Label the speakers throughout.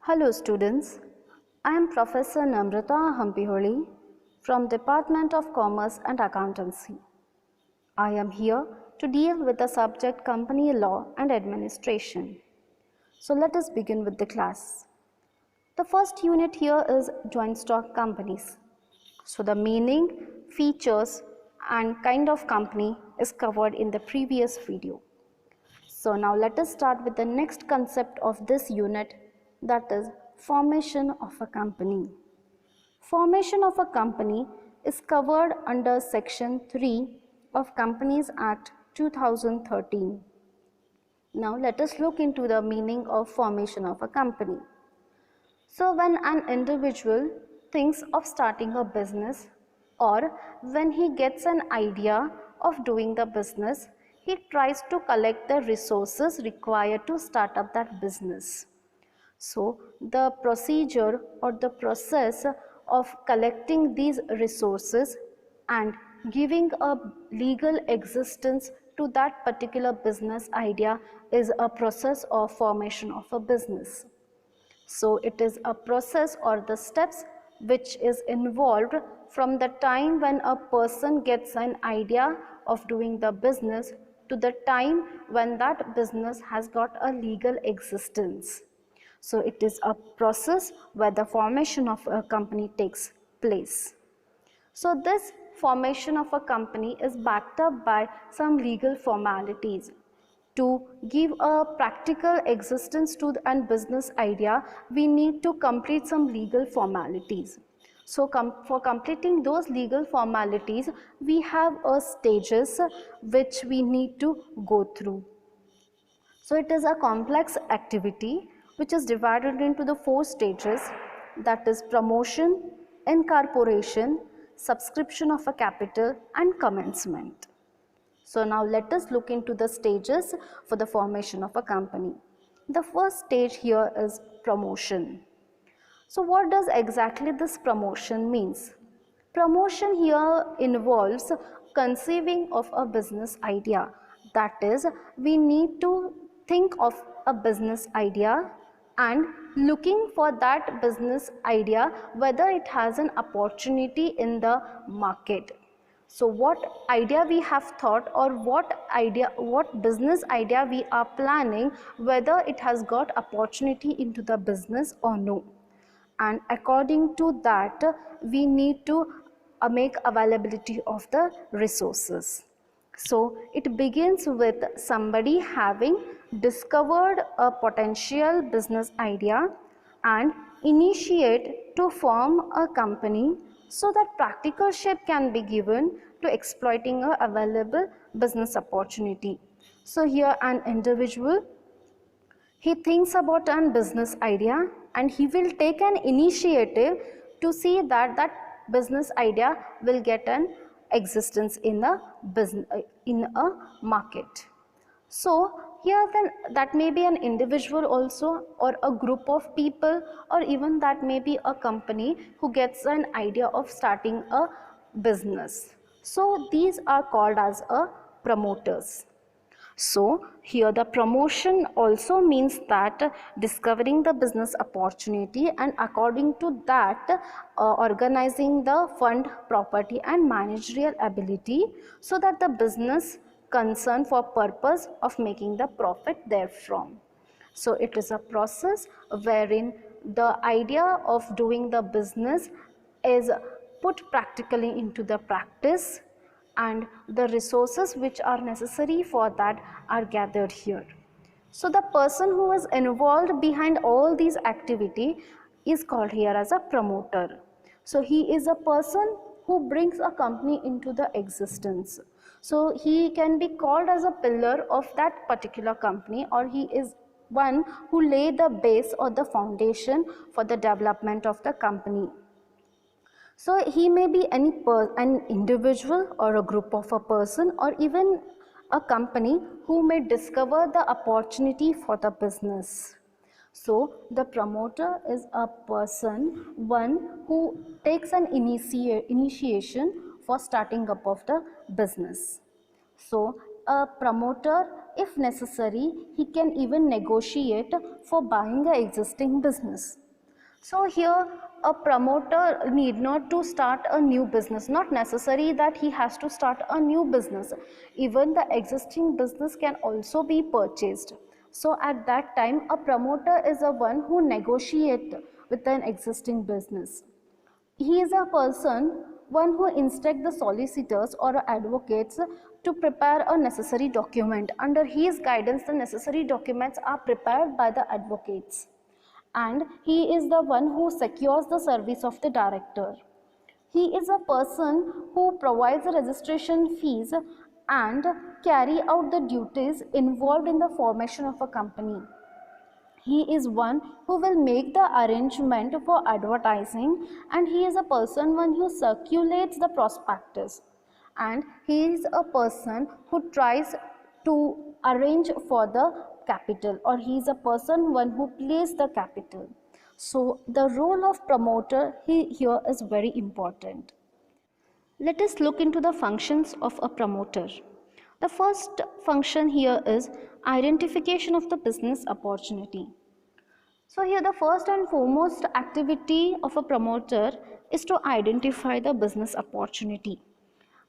Speaker 1: Hello students, I am Professor Namrata Hampiholi from Department of Commerce and Accountancy. I am here to deal with the subject Company Law and Administration. So let us begin with the class. The first unit here is joint stock companies. So the meaning, features and kind of company is covered in the previous video. So now let us start with the next concept of this unit, that is formation of a company. Formation of a company is covered under section 3 of Companies Act 2013. Now let us look into the meaning of formation of a company. So when an individual thinks of starting a business, or when he gets an idea of doing the business, he tries to collect the resources required to start up that business. So the procedure or the process of collecting these resources and giving a legal existence to that particular business idea is a process of formation of a business. So it is a process or the steps which is involved from the time when a person gets an idea of doing the business to the time when that business has got a legal existence. So it is a process where the formation of a company takes place. So this formation of a company is backed up by some legal formalities. To give a practical existence to a business idea, we need to complete some legal formalities. So for completing those legal formalities, we have stages which we need to go through. So it is a complex activity which is divided into the 4 stages, that is promotion, incorporation, subscription of a capital and commencement. So now let us look into the stages for the formation of a company. The first stage here is promotion. So what does exactly this promotion means? Promotion here involves conceiving of a business idea. That is, we need to think of a business idea and looking for that business idea whether it has an opportunity in the market. So what idea we have thought, or what business idea we are planning, whether it has got opportunity into the business or no. And according to that, we need to make availability of the resources. So it begins with somebody having discovered a potential business idea and initiate to form a company so that practical shape can be given to exploiting a available business opportunity. So here an individual, he thinks about an business idea and he will take an initiative to see that that business idea will get an existence in a business, in a market. So here then that may be an individual also, or a group of people, or even that may be a company who gets an idea of starting a business. So these are called as a promoters. So here the promotion also means that discovering the business opportunity and according to that organizing the fund, property and managerial ability so that the business concern for purpose of making the profit therefrom. So it is a process wherein the idea of doing the business is put practically into the practice and the resources which are necessary for that are gathered here. So the person who is involved behind all these activity is called here as a promoter. So he is a person who brings a company into the existence. So he can be called as a pillar of that particular company, or he is one who lay the base or the foundation for the development of the company. So he may be an individual or a group of a person or even a company who may discover the opportunity for the business. So the promoter is a person, one who takes an initiation for starting up of the business. So a promoter, if necessary, he can even negotiate for buying an existing business. So here a promoter need not to start a new business, not necessary that he has to start a new business. Even the existing business can also be purchased. So at that time a promoter is the one who negotiate with an existing business. He is a person, one who instructs the solicitors or advocates to prepare a necessary document. Under his guidance, the necessary documents are prepared by the advocates. And he is the one who secures the service of the director. He is a person who provides the registration fees and carry out the duties involved in the formation of a company. He is one who will make the arrangement for advertising, and he is a person one who circulates the prospectus, and he is a person who tries to arrange for the capital, or he is a person one who plays the capital. So the role of promoter here is very important. Let us look into the functions of a promoter. The first function here is identification of the business opportunity. So here the first and foremost activity of a promoter is to identify the business opportunity.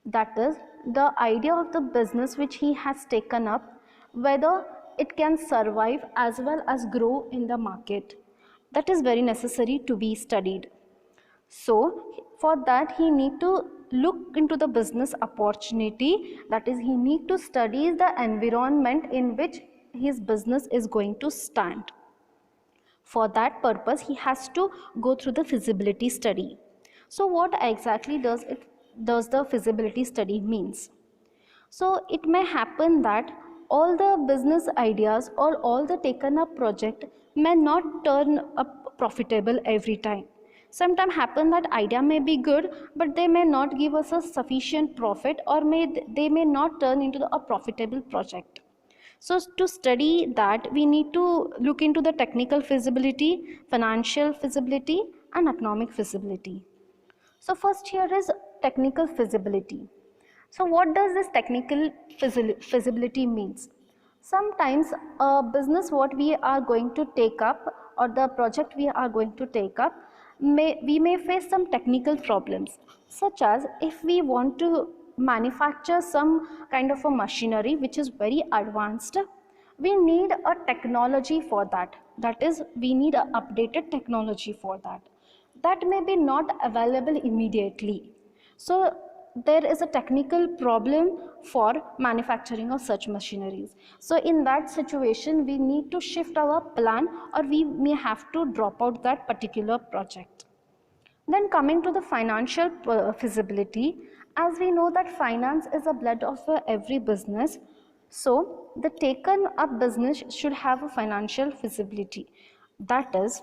Speaker 1: That is the idea of the business which he has taken up, whether it can survive as well as grow in the market. That is very necessary to be studied. So for that he need to look into the business opportunity, that is he need to study the environment in which his business is going to stand. For that purpose he has to go through the feasibility study. So what exactly does the feasibility study means? So it may happen that all the business ideas or all the taken up project may not turn up profitable every time. Sometimes happen that idea may be good, but they may not give us a sufficient profit, or they may not turn into a profitable project. So to study that, we need to look into the technical feasibility, financial feasibility, and economic feasibility. So first here is technical feasibility. So what does this technical feasibility means? Sometimes a business what we are going to take up, or the project we are going to take up, we may face some technical problems, such as if we want to manufacture some kind of a machinery which is very advanced, we need a technology for that. That is, we need an updated technology for that. That may be not available immediately. So there is a technical problem for manufacturing of such machineries. So in that situation we need to shift our plan, or we may have to drop out that particular project. Then coming to the financial feasibility, as we know that finance is the blood of every business, so the taken up business should have a financial feasibility. That is,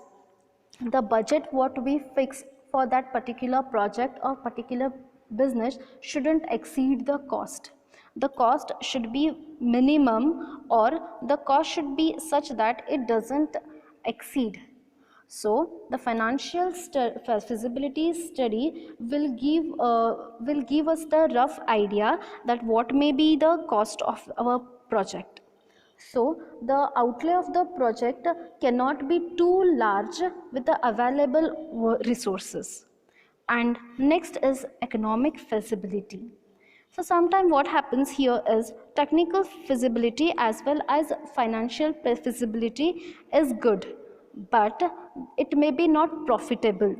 Speaker 1: the budget what we fix for that particular project or particular business shouldn't exceed the cost. The cost should be minimum, or the cost should be such that it doesn't exceed. So the financial feasibility study will give us the rough idea that what may be the cost of our project. So the outlay of the project cannot be too large with the available resources. And next is economic feasibility. So sometimes what happens here is technical feasibility as well as financial feasibility is good, but it may be not profitable.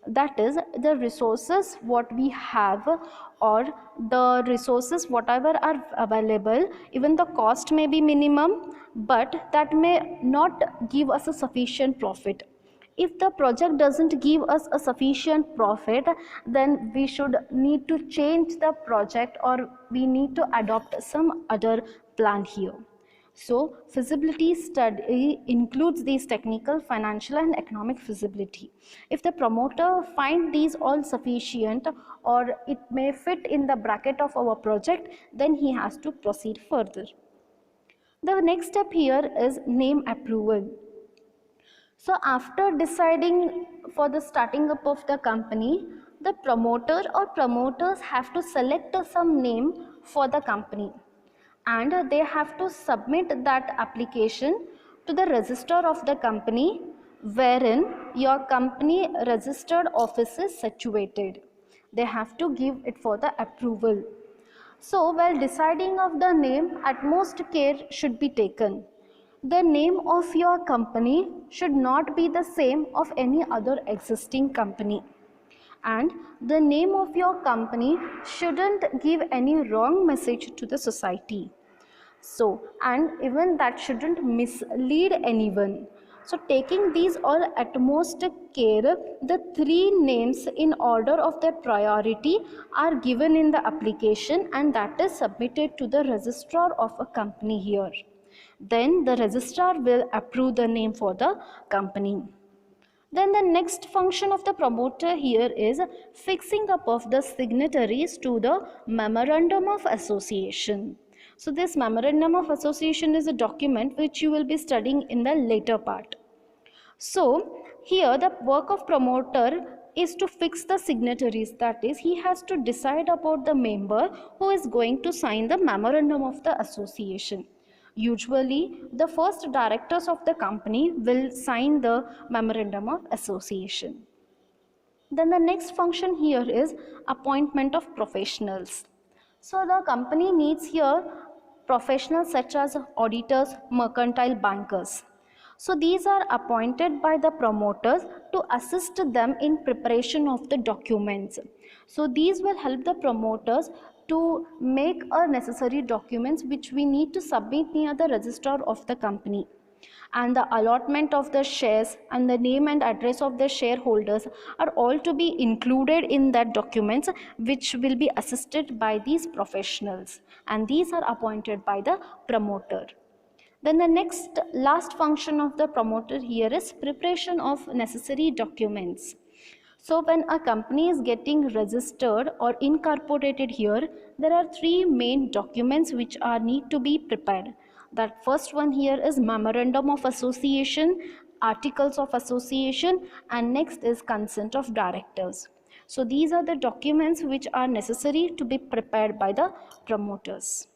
Speaker 1: That is, the resources what we have, or the resources whatever are available, even the cost may be minimum, but that may not give us a sufficient profit. If the project doesn't give us a sufficient profit, then we should need to change the project, or we need to adopt some other plan here. So feasibility study includes these technical, financial, and economic feasibility. If the promoter finds these all sufficient, or it may fit in the bracket of our project, then he has to proceed further. The next step here is name approval. So after deciding for the starting up of the company, the promoter or promoters have to select some name for the company. and they have to submit that application to the register of the company wherein your company registered office is situated. They have to give it for the approval. So while deciding of the name, utmost care should be taken. The name of your company should not be the same of any other existing company, and the name of your company shouldn't give any wrong message to the society. So, and even that shouldn't mislead anyone. So taking these all utmost care, the three names in order of their priority are given in the application, and that is submitted to the registrar of a company here. Then the registrar will approve the name for the company. Then the next function of the promoter here is fixing up of the signatories to the memorandum of association. So this memorandum of association is a document which you will be studying in the later part. So here the work of promoter is to fix the signatories, that is he has to decide about the member who is going to sign the memorandum of the association. Usually the first directors of the company will sign the memorandum of association. Then the next function here is appointment of professionals. So the company needs here professionals such as auditors, mercantile bankers. So these are appointed by the promoters to assist them in preparation of the documents. So these will help the promoters to make a necessary documents which we need to submit near the registrar of the company. And the allotment of the shares and the name and address of the shareholders are all to be included in that documents, which will be assisted by these professionals, and these are appointed by the promoter. Then the last function of the promoter here is preparation of necessary documents. So when a company is getting registered or incorporated here, there are three main documents which are need to be prepared. That first one here is memorandum of association, articles of association, and next is consent of directors. So these are the documents which are necessary to be prepared by the promoters.